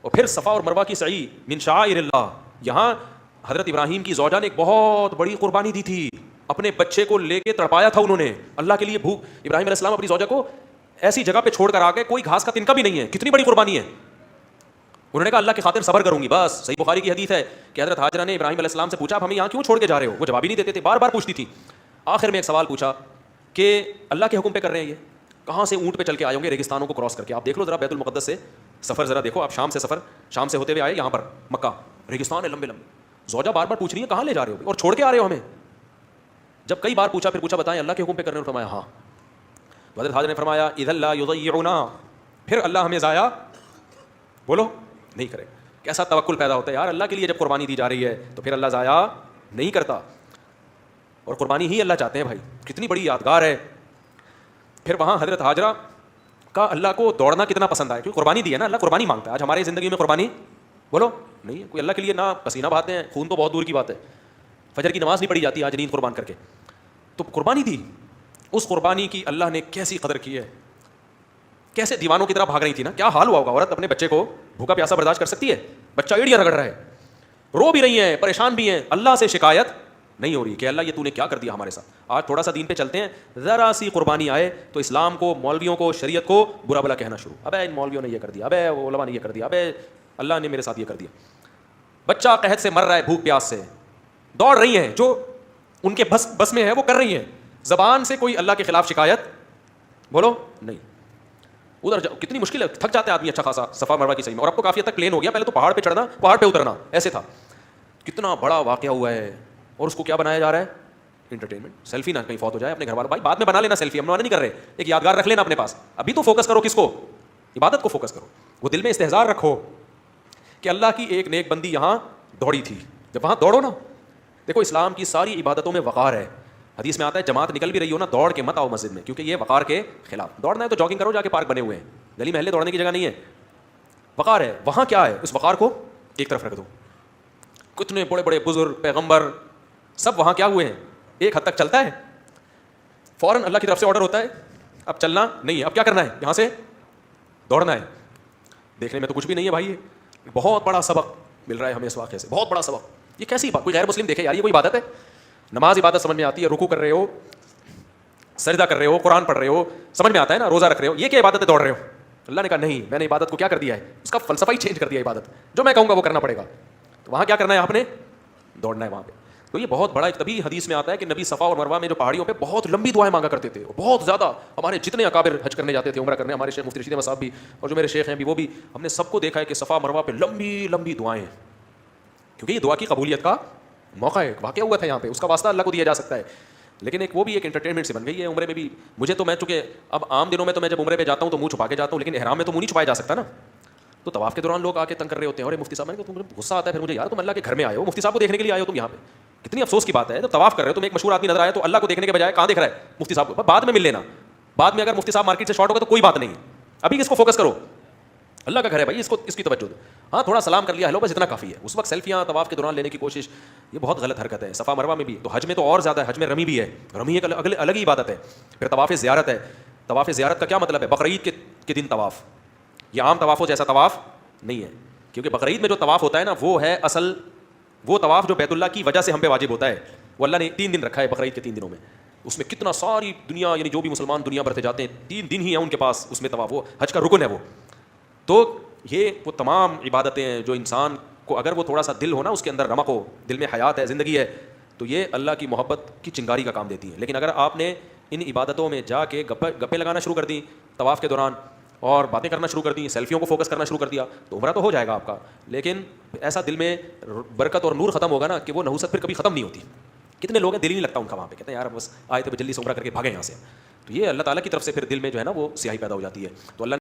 اور پھر صفا اور مروہ کی سعی من شعائر اللہ. یہاں حضرت ابراہیم کی زوجہ نے ایک بہت بڑی قربانی دی تھی, اپنے بچے کو لے کے تڑپایا تھا انہوں نے اللہ کے لیے. ابراہیم علیہ السلام اپنی زوجہ کو ایسی جگہ پہ چھوڑ کر آ گئے, کوئی گھاس کا تنکا بھی نہیں ہے. کتنی بڑی قربانی ہے. انہوں نے کہا اللہ کی خاطر صبر کروں گی بس. صحیح بخاری کی حدیث ہے کہ حضرت ہاجرہ نے ابراہیم علیہ السلام سے پوچھا آپ ہمیں یہاں کیوں چھوڑ کے جا رہے ہو. وہ جواب ہی نہیں دیتے تھے, بار بار پوچھتی تھی. آخر میں ایک سوال پوچھا کہ اللہ کے حکم پہ کر رہے ہیں, یہ کہاں سے اونٹ پہ چل کے آئے ہوں گے ریگستانوں کو کراس کر کے. آپ دیکھ لو ذرا بیت المقدس سے سفر ذرا دیکھو آپ, شام سے ہوتے ہوئے آئے یہاں پر مکہ, ریگستان ہے لمبے لمبے. زوجہ بار بار پوچھ رہی ہے کہاں لے جا رہے ہو اور چھوڑ کے آ رہے ہو ہمیں. جب کئی بار پوچھا پھر پوچھا بتائیں اللہ کے حکم پہ کر رہے ہو, فرمایا ہاں. تو حضرت حاجر نے فرمایا اذا لا یضیعنا, پھر اللہ ہمیں ضائع بولو نہیں کرے. کیسا توکل پیدا ہوتا ہے یار, اللہ کے لیے جب قربانی دی جا رہی ہے تو پھر اللہ ضائع نہیں کرتا, اور قربانی ہی اللہ چاہتے ہیں بھائی. کتنی بڑی یادگار ہے. پھر وہاں حضرت حاجرہ کا اللہ کو دوڑنا کتنا پسند آیا, کیونکہ قربانی دی ہے نا, اللہ قربانی مانگتا ہے. آج ہماری زندگی میں قربانی بولو نہیں ہے, کوئی اللہ کے لیے نہ پسینہ بہاتے ہیں, خون تو بہت دور کی بات ہے, فجر کی نماز نہیں پڑھی جاتی آج نیند قربان کر کے. تو قربانی دی, اس قربانی کی اللہ نے کیسی قدر کی ہے. کیسے دیوانوں کی طرح بھاگ رہی تھی نا, کیا حال ہوا ہوگا. عورت اپنے بچے کو بھوکا پیاسا برداشت کر سکتی ہے, بچہ ایڑیاں رگڑ رہا ہے, رو بھی رہی ہیں, پریشان بھی ہیں, اللہ سے شکایت نہیں ہو رہی کہ اللہ یہ تو نے کیا کر دیا ہمارے ساتھ. آج تھوڑا سا دین پہ چلتے ہیں, ذرا سی قربانی آئے تو اسلام کو, مولویوں کو, شریعت کو برا بلا کہنا شروع. ابے ان مولویوں نے یہ کر دیا, ابے علماء نے یہ کر دیا, ابے اللہ نے میرے ساتھ یہ کر دیا. بچہ قحط سے مر رہا ہے, بھوک پیاس سے, دوڑ رہی ہیں, جو ان کے بس میں ہے وہ کر رہی ہیں. زبان سے کوئی اللہ کے خلاف شکایت بولو نہیں. ادھر کتنی مشکل ہے, تھک جاتا ہے آدمی اچھا خاصا صفا مروہ کی صحیح میں. اور اب تو کافی حد تک پلین ہو گیا, پہلے تو پہاڑ پہ چڑھنا پہاڑ پہ اترنا ایسے تھا. کتنا بڑا واقعہ ہوا ہے, اور اس کو کیا بنایا جا رہا ہے, انٹرٹینمنٹ. سیلفی نہ کہیں فوت ہو جائے اپنے گھر والوں, بھائی بعد میں بنا لینا سیلفی, ہم منع نہیں کر رہے, ایک یادگار رکھ لینا اپنے پاس. ابھی تو فوکس کرو کس کو, عبادت کو فوکس کرو. وہ دل میں استحضار رکھو کہ اللہ کی ایک نیک بندی یہاں دوڑی تھی. جب وہاں دوڑو نا, دیکھو اسلام کی ساری عبادتوں میں وقار ہے. حدیث میں آتا ہے جماعت نکل بھی رہی ہو نا, دوڑ کے مت آؤ مسجد میں, کیونکہ یہ وقار کے خلاف. دوڑنا ہے تو جاگنگ کرو, جا کے پارک بنے ہوئے ہیں, گلی محلے دوڑنے کی جگہ نہیں ہے. وقار ہے. وہاں کیا ہے, اس وقار کو ایک طرف رکھ دو. کتنے بڑے بڑے بزرگ پیغمبر سب وہاں کیا ہوئے ہیں, ایک حد تک چلتا ہے, فوراً اللہ کی طرف سے آرڈر ہوتا ہے اب چلنا نہیں ہے, اب کیا کرنا ہے, یہاں سے دوڑنا ہے. دیکھنے میں تو کچھ بھی نہیں ہے بھائی, بہت بڑا سبق مل رہا ہے ہمیں اس واقعے سے, بہت بڑا سبق. یہ کیسی بات, کوئی غیر مسلم دیکھے یار یہ کوئی عبادت ہے. نماز عبادت سمجھ میں آتی ہے, رکوع کر رہے ہو, سجدہ کر رہے ہو, قرآن پڑھ رہے ہو, سمجھ میں آتا ہے نا, روزہ رکھ رہے ہو, یہ کیا عبادت ہے, دوڑ رہے ہو. اللہ نے کہا نہیں, میں نے عبادت کو کیا کر دیا ہے, اس کا فلسفہ ہی چینج کر دیا. عبادت جو میں کہوں گا وہ کرنا پڑے گا. تو وہاں کیا کرنا ہے, آپ نے دوڑنا ہے وہاں پہ. تو یہ بہت بڑا ایک, تبھی حدیث میں آتا ہے کہ نبی صفا اور مروہ میں جو پہاڑیوں پہ بہت لمبی دعائیں مانگا کرتے تھے, بہت زیادہ. ہمارے جتنے اکابر حج کرنے جاتے تھے, عمرہ کرنے, ہمارے شیخ مفتی رشید احمد صاحب بھی, اور جو میرے شیخ ہیں بھی, وہ بھی, ہم نے سب کو دیکھا ہے کہ صفا مروہ پہ لمبی لمبی دعائیں, کیونکہ یہ دعا کی قبولیت کا موقع ہے. واقعہ ہوا تھا یہاں پہ, اس کا واسطہ اللہ کو دیا جا سکتا ہے. لیکن ایک وہ بھی ایک انٹرٹینمنٹ سے بن گئی ہے عمرے میں بھی. مجھے تو, میں چونکہ اب عام دنوں میں تو میں جب عمرے پہ جاتا ہوں تو منہ چھپا کے جاتا ہوں, لیکن احرام میں تو منہ نہیں چھپایا جا سکتا نا. تو طواف کے دوران لوگ آ کے تنگ کر رہے ہوتے ہیں, اور مفتی صاحب نے تم غصہ آتا ہے پھر مجھے, یار تم اللہ کے گھر میں آئے ہو, مفتی صاحب کو دیکھنے کے لیے آئے ہو تم یہاں پہ. کتنی افسوس کی بات ہے, جب طواف کر رہے ہو تم ایک مشہور آدمی نظر آیا تو اللہ کو دیکھنے کے بجائے کہاں دیکھ رہا ہے, مفتی صاحب کو. بعد میں مل لینا, بعد میں اگر مفتی صاحب مارکیٹ سے شارٹ ہو گئے تو کوئی بات نہیں, ابھی اس کو فوکس کرو, اللہ کا گھر ہے بھائی, اس کی توجہ دو. ہاں تھوڑا سلام کر لیا, ہلو, بس اتنا کافی ہے. اس وقت سیلفیاں طواف کے دوران لینے کی کوشش, یہ بہت غلط حرکت ہے. صفا مروہ میں بھی, تو حج میں تو اور زیادہ ہے, حج میں رمی بھی ہے, رمی ایک الگ ہی عبادت ہے. پھر طواف زیارت ہے. طواف زیارت کا کیا مطلب ہے, بقرعید کے دن طواف. یہ عام طوافوں جیسا طواف نہیں ہے, کیونکہ بقرعید میں جو طواف ہوتا ہے نا, وہ ہے اصل وہ طواف جو بیت اللہ کی وجہ سے ہم پہ واجب ہوتا ہے. وہ اللہ نے 3 دن رکھا ہے بقرعید کے 3 دنوں میں. اس میں کتنا ساری دنیا, یعنی جو بھی مسلمان دنیا بھر سے جاتے ہیں, 3 دن ہی ہیں ان کے پاس اس میں طواف, وہ حج کا رکن ہے وہ. تو یہ وہ تمام عبادتیں ہیں جو انسان کو, اگر وہ تھوڑا سا دل ہو نا, اس کے اندر رمق ہو, دل میں حیات ہے, زندگی ہے, تو یہ اللہ کی محبت کی چنگاری کا کام دیتی ہیں. لیکن اگر آپ نے ان عبادتوں میں جا کے گپیں لگانا شروع کر دیں طواف کے دوران, اور باتیں کرنا شروع کر دیں, سیلفیوں کو فوکس کرنا شروع کر دیا, تو عمرہ تو ہو جائے گا آپ کا, لیکن ایسا دل میں برکت اور نور ختم ہوگا نا کہ وہ نحوست پھر کبھی ختم نہیں ہوتی. کتنے لوگ ہیں دل ہی نہیں لگتا ان کا وہاں پہ, کہتے ہیں یار بس آئے تھے جلدی سے عمرہ کر کے بھاگے یہاں سے. تو یہ اللہ تعالیٰ کی طرف سے پھر دل میں جو ہے نا وہ سیاہی پیدا ہو جاتی ہے. تو اللہ